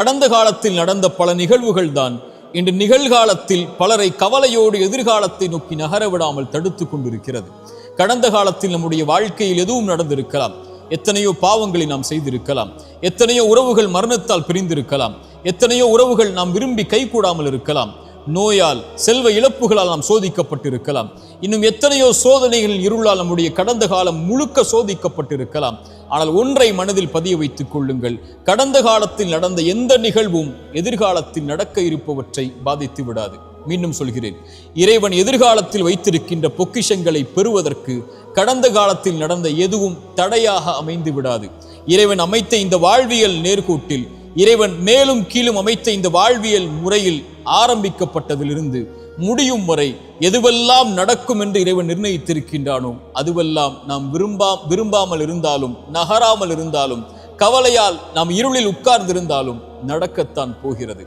கடந்த காலத்தில் நடந்த பல நிகழ்வுகள் தான் இன்று நிகழ்காலத்தில் பலரை கவலையோடு எதிர்காலத்தை நோக்கி நகர விடாமல் தடுத்து கொண்டிருக்கிறது. கடந்த காலத்தில் நம்முடைய வாழ்க்கையில் எதுவும் நடந்திருக்கலாம், எத்தனையோ பாவங்களை நாம் செய்திருக்கலாம், எத்தனையோ உறவுகள் மரணத்தால் பிரிந்திருக்கலாம், எத்தனையோ உறவுகள் நாம் விரும்பி கைகூடாமல் இருக்கலாம், நோயால் செல்வ இழப்புகளால் நாம் சோதிக்கப்பட்டிருக்கலாம், இன்னும் எத்தனையோ சோதனைகளின் இருளால் நம்முடைய கடந்த காலம் முழுக்க சோதிக்கப்பட்டிருக்கலாம். ஆனால் ஒன்றை மனதில் பதிய வைத்துக் கொள்ளுங்கள், கடந்த காலத்தில் நடந்த எந்த நிகழ்வும் எதிர்காலத்தில் நடக்க இருப்பவற்றை பாதித்து விடாது. மீண்டும் சொல்கிறேன், இறைவன் எதிர்காலத்தில் வைத்திருக்கின்ற பொக்கிஷங்களை பெறுவதற்கு கடந்த காலத்தில் நடந்த எதுவும் தடையாக அமைந்து விடாது. இறைவன் அமைத்த இந்த வாழ்வியல் நேர்கோட்டில், இறைவன் மேலும் கீழும் அமைத்த இந்த வாழ்வியல் முறையில் ஆரம்பிக்கப்பட்டதிலிருந்து முடியும் வரை எதுவெல்லாம் நடக்கும் என்று இறைவன் நிர்ணயித்திருக்கின்றானோ அதுவெல்லாம் நாம் விரும்பாமல் இருந்தாலும், நகராமல் இருந்தாலும், கவலையால் நாம் இருளில் உட்கார்ந்திருந்தாலும் நடக்கத்தான் போகிறது.